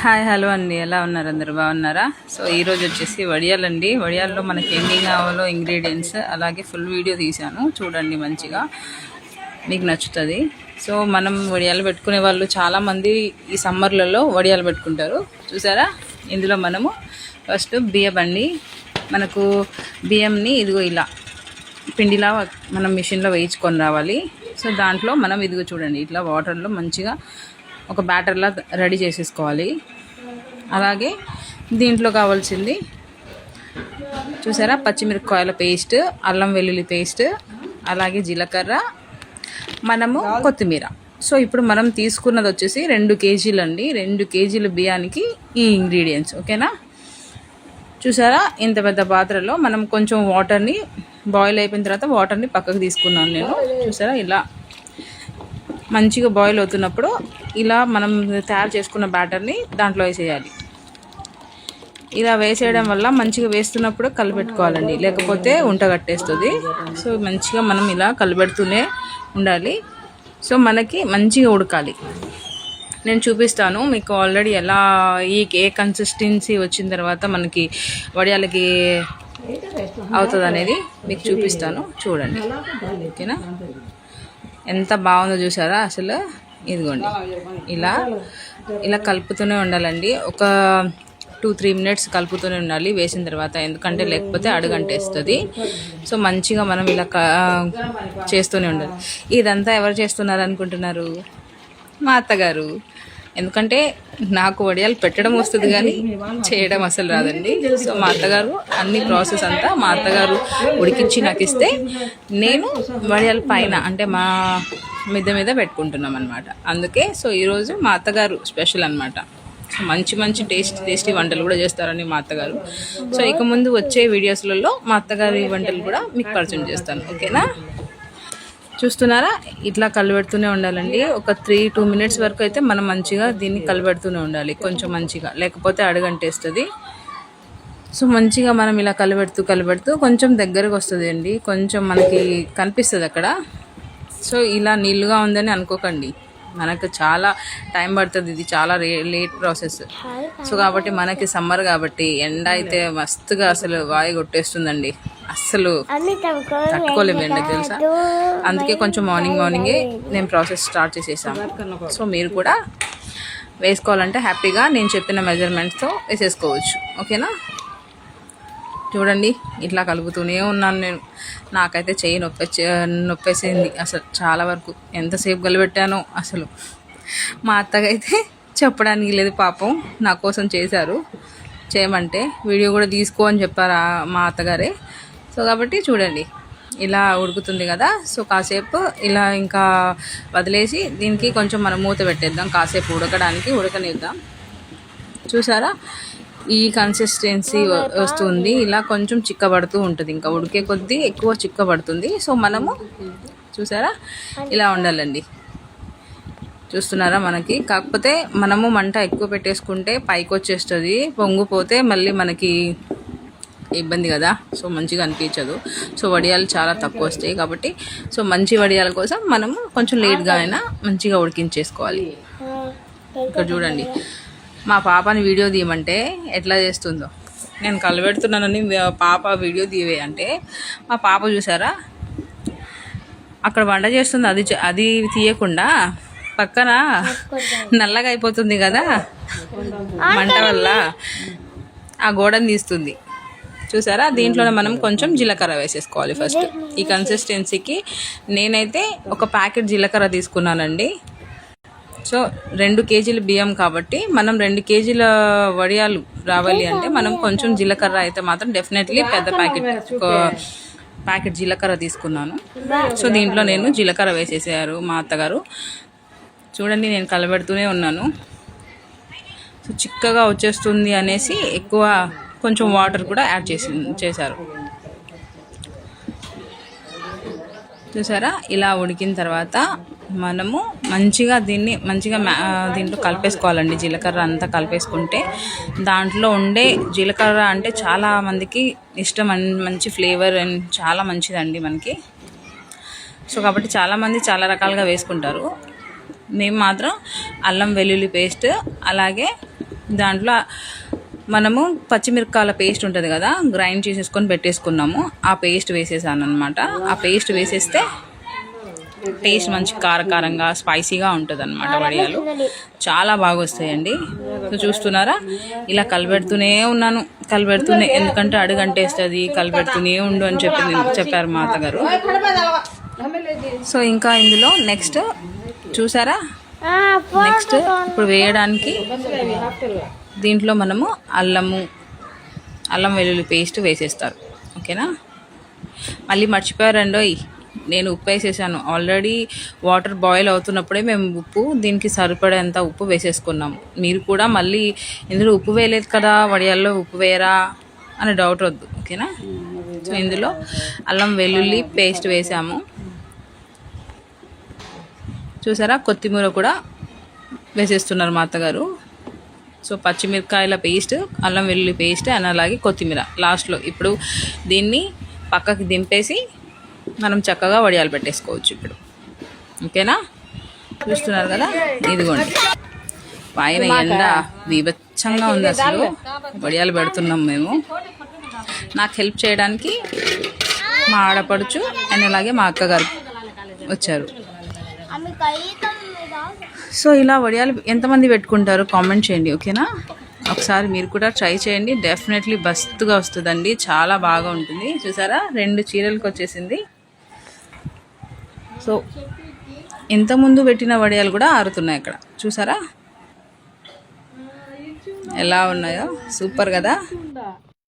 Hi hello అండి, ఎలా ఉన్నారు? అందరు బాగున్నారా? సో ఈరోజు వచ్చేసి వడియాలండి. వడియాల్లో మనకి ఏమేం కావాలో ఇంగ్రీడియంట్స్ అలాగే ఫుల్ వీడియో తీశాను, చూడండి, మంచిగా మీకు నచ్చుతుంది. సో మనం వడియాలు పెట్టుకునే వాళ్ళు చాలామంది ఈ సమ్మర్లలో వడియాలు పెట్టుకుంటారు, చూసారా. ఇందులో మనము ఫస్ట్ బియ్యం అండి, మనకు బియ్యంని ఇదిగో ఇలా పిండిలా మనం మిషన్లో వేయించుకొని రావాలి. సో దాంట్లో మనం ఇదిగో చూడండి, ఇట్లా వాటర్లో మంచిగా ఒక బ్యాటర్లా రెడీ చేసేసుకోవాలి. అలాగే దీంట్లో కావాల్సింది చూసారా, పచ్చిమిరపకాయల పేస్ట్, అల్లం వెల్లుల్లి పేస్ట్, అలాగే జీలకర్ర, మనము కొత్తిమీర. సో ఇప్పుడు మనం తీసుకున్నది వచ్చేసి 2 కేజీలు అండి. 2 కేజీల బియ్యానికి ఈ ఇంగ్రీడియంట్స్, ఓకేనా. చూసారా, ఇంత పెద్ద పాత్రలో మనం కొంచెం వాటర్ని బాయిల్ అయిపోయిన తర్వాత వాటర్ని పక్కకు తీసుకున్నాను నేను. చూసారా, ఇలా మంచిగా బాయిల్ అవుతున్నప్పుడు ఇలా మనం తయారు చేసుకున్న బ్యాటర్ని దాంట్లో వేసేయాలి. ఇలా వేసేయడం వల్ల మంచిగా వేస్తున్నప్పుడు కలిపెట్టుకోవాలండి, లేకపోతే ఉంటగట్టేస్తుంది. సో మంచిగా మనం ఇలా కలిపెడుతూనే ఉండాలి. సో మనకి మంచిగా ఉడకాలి. నేను చూపిస్తాను మీకు ఆల్రెడీ ఎలా ఏ కన్సిస్టెన్సీ వచ్చిన తర్వాత మనకి వడియాలకి అవుతుంది అనేది మీకు చూపిస్తాను, చూడండి, ఓకేనా. ఎంత బాగుందో చూసారా అసలు. ఇదిగోండి, ఇలా ఇలా కలుపుతూనే ఉండాలండి. ఒక 2-3 మినిట్స్ కలుపుతూనే ఉండాలి వేసిన తర్వాత, ఎందుకంటే లేకపోతే అడుగంటేస్తుంది. సో మంచిగా మనం ఇలా చేస్తూనే ఉండాలి. ఇదంతా ఎవరు చేస్తున్నారు అనుకుంటున్నారు? మా అత్తగారు. ఎందుకంటే నాకు వడియాలు పెట్టడం వస్తుంది కానీ చేయడం అసలు రాదండి. సో మా అత్తగారు అన్ని ప్రాసెస్ అంతా మా అత్తగారు ఉడికించి నాకు ఇస్తే నేను వడియాల పైన అంటే మా మిద్ద మీద పెట్టుకుంటున్నాం అనమాట. అందుకే సో ఈరోజు మా అత్తగారు స్పెషల్ అనమాట. సో మంచి టేస్టీ వంటలు కూడా చేస్తారని మా అత్తగారు. సో ఇక ముందు వచ్చే వీడియోస్లలో మా అత్తగారి వంటలు కూడా మీకు పరిచయం చేస్తాను, ఓకేనా. చూస్తున్నారా, ఇట్లా కలిపెడుతూనే ఉండాలండి. ఒక 3-2 మినిట్స్ వరకు అయితే మనం మంచిగా దీన్ని కలిపెడుతూనే ఉండాలి, కొంచెం మంచిగా, లేకపోతే అడుగంటేస్తుంది. సో మంచిగా మనం ఇలా కలిపెడుతూ కొంచెం దగ్గరకు వస్తుంది అండి, కొంచెం మనకి కనిపిస్తుంది అక్కడ. సో ఇలా నీళ్ళుగా ఉందని అనుకోకండి, మనకు చాలా టైం పడుతుంది, ఇది చాలా లేట్ ప్రాసెస్. సో కాబట్టి మనకి సమ్మర్ కాబట్టి ఎండ అయితే మస్తుగా అసలు వాయి కొట్టేస్తుందండి, అస్సలు తట్టుకోలేము ఎండకి, తెలుసా. అందుకే కొంచెం మార్నింగే నేను ప్రాసెస్ స్టార్ట్ చేసేసాను. సో మీరు కూడా వేసుకోవాలంటే హ్యాపీగా నేను చెప్పిన మెజర్మెంట్స్తో వేసేసుకోవచ్చు, ఓకేనా. చూడండి, ఇట్లా కలుపుతూనే ఉన్నాను నేను. నాకైతే చెయ్యి నొప్పేసింది అసలు చాలా వరకు. ఎంతసేపు కలిపెట్టానో అసలు. మా అత్తగైతే చెప్పడానికి లేదు, పాపం నా కోసం చేశారు, చేయమంటే వీడియో కూడా తీసుకో అని చెప్పారు మా అత్తగారే. సో కాబట్టి చూడండి, ఇలా ఉడుకుతుంది కదా. సో కాసేపు ఇలా ఇంకా వదిలేసి దీనికి కొంచెం మనం మూత పెట్టేద్దాం, కాసేపు ఉడకనిద్దాం. చూసారా, ఈ కన్సిస్టెన్సీ వస్తుంది. ఇలా కొంచెం చిక్కబడుతూ ఉంటుంది, ఇంకా ఉడికే కొద్దీ ఎక్కువ చిక్కబడుతుంది. సో మనము చూసారా, ఇలా ఉండాలండి. చూస్తున్నారా, మనకి కాకపోతే మనము మంట ఎక్కువ పెట్టేసుకుంటే పైకి వచ్చేస్తుంది, పొంగిపోతే మళ్ళీ మనకి ఇబ్బంది కదా. సో మంచిగా అనిపించదు. సో వడియాలు చాలా తక్కువ వస్తాయి కాబట్టి సో మంచి వడియాల కోసం మనము కొంచెం లేట్గా అయినా మంచిగా ఉడికించేసుకోవాలి. ఇక్కడ చూడండి, మా పాపని వీడియో తీయమంటే ఎట్లా చేస్తుందో. నేను కలిపెడుతున్నానని పాప వీడియో తీయవే అంటే మా పాప చూసారా అక్కడ వంట చేస్తుంది, అది తీయకుండా పక్కన నల్లగా అయిపోతుంది కదా మంట వల్ల, ఆ గోడను తీస్తుంది. చూసారా, దీంట్లోనే మనం కొంచెం జీలకర్ర వేసేసుకోవాలి ఫస్ట్. ఈ కన్సిస్టెన్సీకి నేనైతే ఒక ప్యాకెట్ జీలకర్ర తీసుకున్నానండి. సో 2 కేజీల బియ్యం కాబట్టి మనం 2 కేజీల వడియాలు రావాలి అంటే మనం కొంచెం జీలకర్ర అయితే మాత్రం డెఫినెట్లీ పెద్ద ప్యాకెట్ జీలకర్ర తీసుకున్నాను. సో దీంట్లో నేను జీలకర్ర వేసేసారు మా అత్తగారు. చూడండి, నేను కలబెడుతూనే ఉన్నాను. సో చిక్కగా వచ్చేస్తుంది అనేసి ఎక్కువ కొంచెం వాటర్ కూడా యాడ్ చేశారు. చూసారా, ఇలా ఉడికిన తర్వాత మనము మంచిగా దీంట్లో కలిపేసుకోవాలండి. జీలకర్ర అంతా కలిపేసుకుంటే దాంట్లో ఉండే జీలకర్ర అంటే చాలా మందికి ఇష్టం, మంచి ఫ్లేవర్ అండ్ చాలా మంచిదండి మనకి. సో కాబట్టి చాలామంది చాలా రకాలుగా వేసుకుంటారు. మేము మాత్రం అల్లం వెల్లుల్లి పేస్ట్ అలాగే దాంట్లో మనము పచ్చిమిరపకాయల పేస్ట్ ఉంటుంది కదా, గ్రైండ్ చేసేసుకొని పెట్టేసుకున్నాము. ఆ పేస్ట్ వేసేసాను అనమాట. ఆ పేస్ట్ వేసేస్తే టేస్ట్ మంచి కారకారంగా స్పైసీగా ఉంటుంది అనమాట. వడియాలు చాలా బాగా వస్తాయండి. సో చూస్తున్నారా, ఇలా కలిపెడుతూనే ఉన్నాను, కలిపెడుతూనే, ఎందుకంటే అడుగంటేస్తుంది, కలిపెడుతూనే ఉండు అని చెప్పారు మా అత్తగారు. సో ఇంకా ఇందులో నెక్స్ట్ చూసారా, నెక్స్ట్ ఇప్పుడు వేయడానికి దీంట్లో మనము అల్లం వెల్లుల్లి పేస్ట్ వేసేస్తారు. ఓకేనా, మళ్ళీ మర్చిపోయారండోయ్, నేను ఉప్పు వేసేసాను ఆల్రెడీ. వాటర్ బాయిల్ అవుతున్నప్పుడే మేము ఉప్పు, దీనికి సరిపడేంత ఉప్పు వేసేసుకున్నాము. మీరు కూడా మళ్ళీ ఇందులో ఉప్పు వేయలేదు కదా, వడియాల్లో ఉప్పు వేయరా అని డౌట్ వద్దు. ఓకేనా, సో ఇందులో అల్లం వెల్లుల్లి పేస్ట్ వేసాము. చూసారా, కొత్తిమీర కూడా వేసేస్తున్నారు మా అత్తగారు. సో పచ్చిమిరపకాయల పేస్ట్, అల్లం వెల్లుల్లి పేస్ట్ అండ్ అలాగే కొత్తిమీర లాస్ట్లో. ఇప్పుడు దీన్ని పక్కకి దింపేసి మనం చక్కగా వడియాలు పెట్టేసుకోవచ్చు ఇప్పుడు. ఓకేనా, చూస్తున్నారు కదా, ఇదిగోండి పైన ఎండ బీభత్సంగా ఉంది. అసలు వడియాలు పెడుతున్నాం మేము. నాకు హెల్ప్ చేయడానికి మా ఆడపడుచు అండ్ అలాగే మా అక్కగారు వచ్చారు. సో ఇలా వడియాలు ఎంతమంది పెట్టుకుంటారో కామెంట్ చేయండి. ఓకేనా, ఒకసారి మీరు కూడా ట్రై చేయండి, డెఫినెట్లీ బస్తుగా వస్తుందండి, చాలా బాగా ఉంటుంది. చూసారా, 2 చీరలకు వచ్చేసింది. సో ఇంతకుముందు పెట్టిన వడియాలు కూడా ఆరుతున్నాయి అక్కడ. చూసారా ఎలా ఉన్నాయో, సూపర్ కదా.